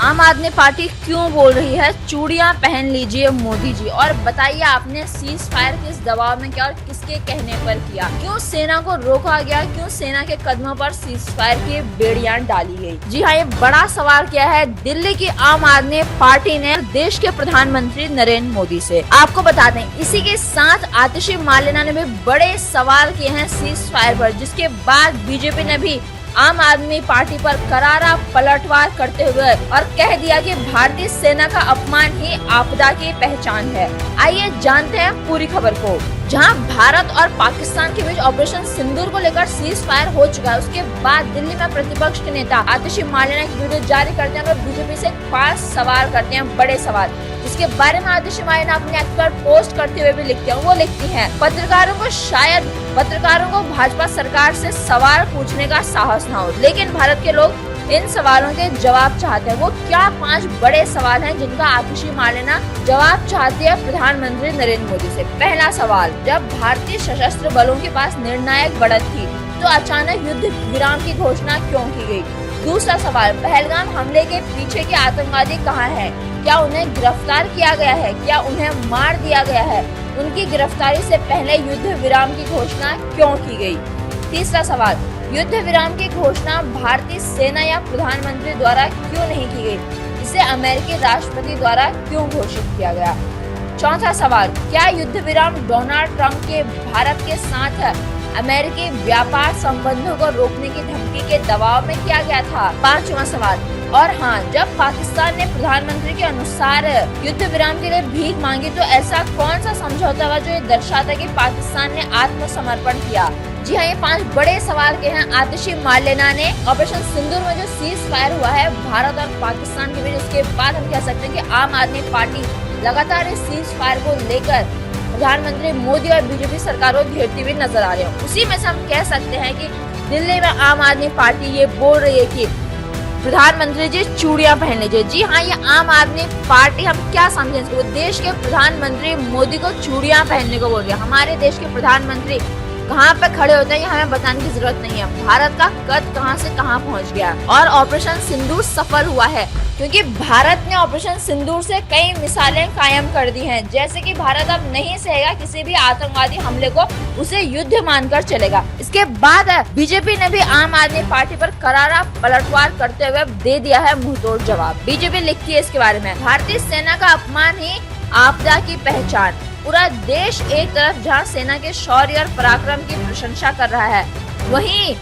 आम आदमी पार्टी क्यों बोल रही है चूड़ियां पहन लीजिए मोदी जी, और बताइए आपने सीज फायर किस दबाव में किया और किसके कहने पर किया, क्यों सेना को रोका गया, क्यों सेना के कदमों पर सीज फायर की बेड़ियां डाली गई। जी हाँ, ये बड़ा सवाल किया है दिल्ली की आम आदमी पार्टी ने देश के प्रधानमंत्री नरेंद्र मोदी से। आपको बता दें, इसी के साथ आतिशी मार्लेना ने भी बड़े सवाल किए हैं सीज फायर पर, जिसके बाद बीजेपी ने भी आम आदमी पार्टी पर करारा पलटवार करते हुए और कह दिया कि भारतीय सेना का अपमान ही आपदा की पहचान है। आइए जानते हैं पूरी खबर को। जहां भारत और पाकिस्तान के बीच ऑपरेशन सिंदूर को लेकर सीज फायर हो चुका है, उसके बाद दिल्ली में प्रतिपक्ष के नेता आतिशी मार्लेना एक वीडियो जारी करते हैं और बीजेपी से 5 सवाल करते हैं, बड़े सवाल, जिसके बारे में आतिशी मार्लेना अपने एक्स पर पोस्ट करते हुए भी लिखते हैं। वो लिखती हैं, पत्रकारों को भाजपा सरकार से सवाल पूछने का साहस न हो, लेकिन भारत के लोग इन सवालों के जवाब चाहते हैं। वो क्या 5 बड़े सवाल हैं जिनका आतिशी मार्लेना जवाब चाहती है प्रधानमंत्री नरेंद्र मोदी से। पहला सवाल, जब भारतीय सशस्त्र बलों के पास निर्णायक बढ़त थी तो अचानक युद्ध विराम की घोषणा क्यों की गई? दूसरा सवाल, पहलगाम हमले के पीछे के आतंकवादी कहाँ हैं? क्या उन्हें गिरफ्तार किया गया है? क्या उन्हें मार दिया गया है? उनकी गिरफ्तारी से पहले युद्ध विराम की घोषणा क्यों की गई? तीसरा सवाल, युद्ध विराम की घोषणा भारतीय सेना या प्रधानमंत्री द्वारा क्यों नहीं की गई? इसे अमेरिकी राष्ट्रपति द्वारा क्यों घोषित किया गया? चौथा सवाल, क्या युद्ध विराम डोनाल्ड ट्रंप के भारत के साथ अमेरिकी व्यापार संबंधों को रोकने की धमकी के दबाव में किया गया था? पांचवा सवाल, और हाँ, जब पाकिस्तान ने प्रधानमंत्री के अनुसार युद्ध विराम के लिए भीख मांगी तो ऐसा कौन सा समझौता हुआ जो ये दर्शाता कि पाकिस्तान ने आत्मसमर्पण किया? जी हाँ, ये 5 बड़े सवाल के हैं आतिशी मार्लेना ने ऑपरेशन सिंदूर में जो सीज फायर हुआ है भारत और पाकिस्तान के बीच। उसके बाद हम कह सकते हैं कि आम आदमी पार्टी लगातार इस सीज फायर को लेकर प्रधानमंत्री मोदी और बीजेपी सरकार को घेरती हुई नजर आ रही है। उसी में से हम कह सकते हैं कि दिल्ली में आम आदमी पार्टी ये बोल रही है कि प्रधानमंत्री जी चूड़ियां पहन लीजिए। जी हाँ, ये आम आदमी पार्टी हम क्या समझें इसको, देश के प्रधानमंत्री मोदी को चूड़ियां पहनने को बोल रही है। हमारे देश के प्रधानमंत्री कहाँ पे खड़े होते हैं ये हमें बताने की जरूरत नहीं है। भारत का कद कहाँ से कहाँ पहुँच गया और ऑपरेशन सिंदूर सफल हुआ है क्योंकि भारत ने ऑपरेशन सिंदूर से कई मिसालें कायम कर दी हैं, जैसे कि भारत अब नहीं सहेगा किसी भी आतंकवादी हमले को, उसे युद्ध मानकर चलेगा। इसके बाद बीजेपी ने भी आम आदमी पार्टी पर करारा पलटवार करते हुए दे दिया है मुंहतोड़ जवाब। बीजेपी लिखती है इसके बारे में, भारतीय सेना का अपमान ही आपदा की पहचान। पूरा देश एक तरफ जहां सेना के शौर्य और पराक्रम की प्रशंसा कर रहा है, वहीं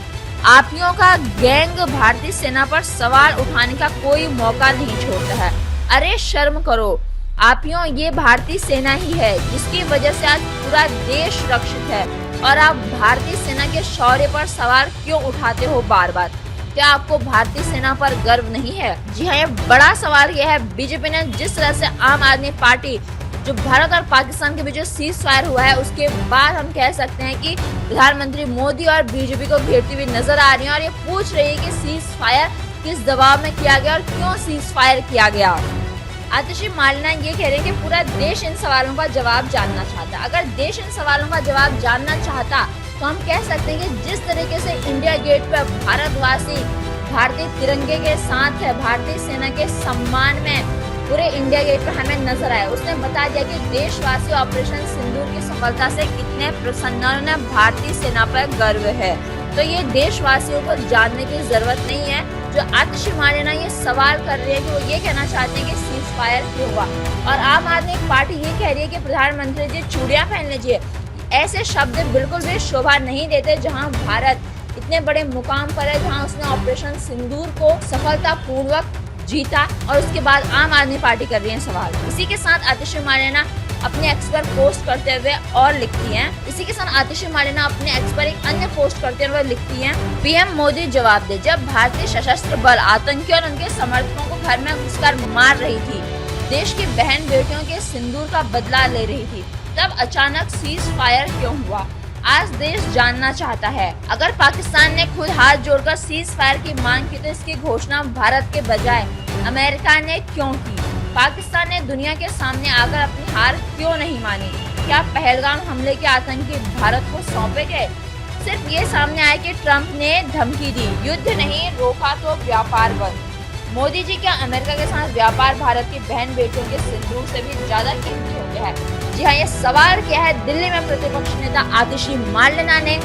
आपियों का गैंग भारतीय सेना पर सवाल उठाने का कोई मौका नहीं छोड़ता है। अरे शर्म करो आपियों, ये भारतीय सेना ही है जिसकी वजह से आज पूरा देश सुरक्षित है, और आप भारतीय सेना के शौर्य पर सवाल क्यों उठाते हो बार बार? क्या आपको भारतीय सेना पर गर्व नहीं है? जी हाँ, ये बड़ा सवाल यह है। बीजेपी ने जिस तरह से आम आदमी पार्टी जो भारत और पाकिस्तान के बीच जो सीज फायर हुआ है, उसके बाद हम कह सकते हैं कि प्रधानमंत्री मोदी और बीजेपी को घेरती हुई नजर आ रही है और ये पूछ रही है कि सीज फायर किस दबाव में किया गया और क्यों सीज फायर किया गया। आतिशी मार्लेना ये कह रहे हैं कि पूरा देश इन सवालों का जवाब जानना चाहता। अगर देश इन सवालों का जवाब जानना चाहता तो हम कह सकते हैं कि जिस तरीके से इंडिया गेट पर भारतवासी भारतीय तिरंगे के साथ है, भारतीय सेना के सम्मान में पूरे इंडिया गेट पर हमें नजर आया, उसने बता दिया कि देशवासी ऑपरेशन सिंदूर की सफलता से कितने प्रसन्न और उन्हें भारतीय सेना पर गर्व है। तो ये देशवासियों को जानने की जरूरत नहीं है। जो आतिशी मार्लेना ये सवाल कर रही है कि वो ये कहना चाहते हैं कि सीज फायर क्यों हुआ, और आम आदमी पार्टी ये कह रही है कि प्रधानमंत्री जी चूड़ियां पहन लीजिए। ऐसे शब्द बिल्कुल भी शोभा नहीं देते जहाँ भारत इतने बड़े मुकाम पर है, जहाँ उसने ऑपरेशन सिंदूर को सफलतापूर्वक जीता, और उसके बाद आम आदमी पार्टी कर रही है सवाल। इसी के साथ आतिशी मार्लेना अपने एक्स पर पोस्ट करते हुए और लिखती हैं, इसी के साथ आतिशी मार्लेना अपने एक्स पर एक अन्य पोस्ट करते हुए लिखती हैं, पीएम मोदी जवाब दे, जब भारतीय सशस्त्र बल आतंकियों और उनके समर्थकों को घर में घुसकर मार रही थी, देश की बहन बेटियों के सिंदूर का बदला ले रही थी, तब अचानक सीज फायर क्यों हुआ? आज देश जानना चाहता है। अगर पाकिस्तान ने खुद हाथ जोड़कर सीज फायर की मांग की तो इसकी घोषणा भारत के बजाय अमेरिका ने क्यों की? पाकिस्तान ने दुनिया के सामने आकर अपनी हार क्यों नहीं मानी? क्या पहलगाम हमले के आतंकी भारत को सौंपे गए? सिर्फ ये सामने आया कि ट्रंप ने धमकी दी, युद्ध नहीं रोका तो व्यापार बंद। मोदी जी का अमेरिका के साथ व्यापार भारत की बहन बेटियों के सिंदूर से भी ज्यादा कीमती हो गया है। जी हाँ, ये सवाल क्या है? दिल्ली में प्रतिपक्ष नेता आतिशी मार्लेना ने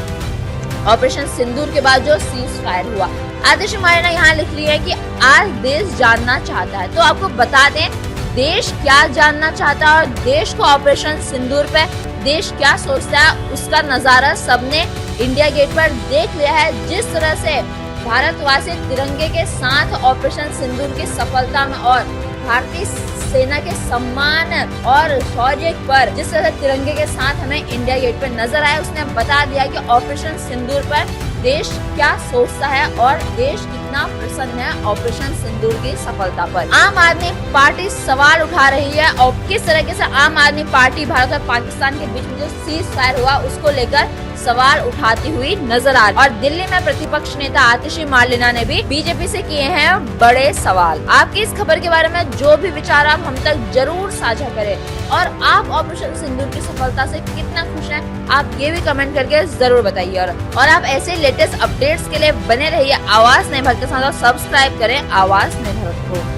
ऑपरेशन सिंदूर के बाद जो सीज फायर हुआ, आतिशी मार्लेना यहाँ लिख रही है कि आज देश जानना चाहता है। तो आपको बता दें देश क्या जानना चाहता है और देश को ऑपरेशन सिंदूर पे देश क्या सोचता है उसका नजारा सबने इंडिया गेट पर देख लिया है। जिस तरह से भारतवासी तिरंगे के साथ ऑपरेशन सिंदूर की सफलता में और भारतीय सेना के सम्मान और शौर्य पर जिस तरह से तिरंगे के साथ हमें इंडिया गेट पर नजर आया, उसने बता दिया कि ऑपरेशन सिंदूर पर देश क्या सोचता है और देश कितना प्रसन्न है ऑपरेशन सिंदूर की सफलता पर। आम आदमी पार्टी सवाल उठा रही है और किस तरीके से आम आदमी पार्टी भारत और पाकिस्तान के बीच में जो सीज फायर हुआ उसको लेकर सवाल उठाती हुई नजर आ रही। और दिल्ली में प्रतिपक्ष नेता आतिशी मार्लेना ने भी बीजेपी से किए हैं बड़े सवाल। आपकी इस खबर के बारे में जो भी विचार आप हम तक जरूर साझा करें और आप ऑपरेशन सिंदूर की सफलता से कितना खुश हैं आप ये भी कमेंट करके जरूर बताइए। और आप ऐसे लेटेस्ट अपडेट्स के लिए बने रहिए आवाज नए भारत के साथ और सब्सक्राइब करें आवाज नए भारत को।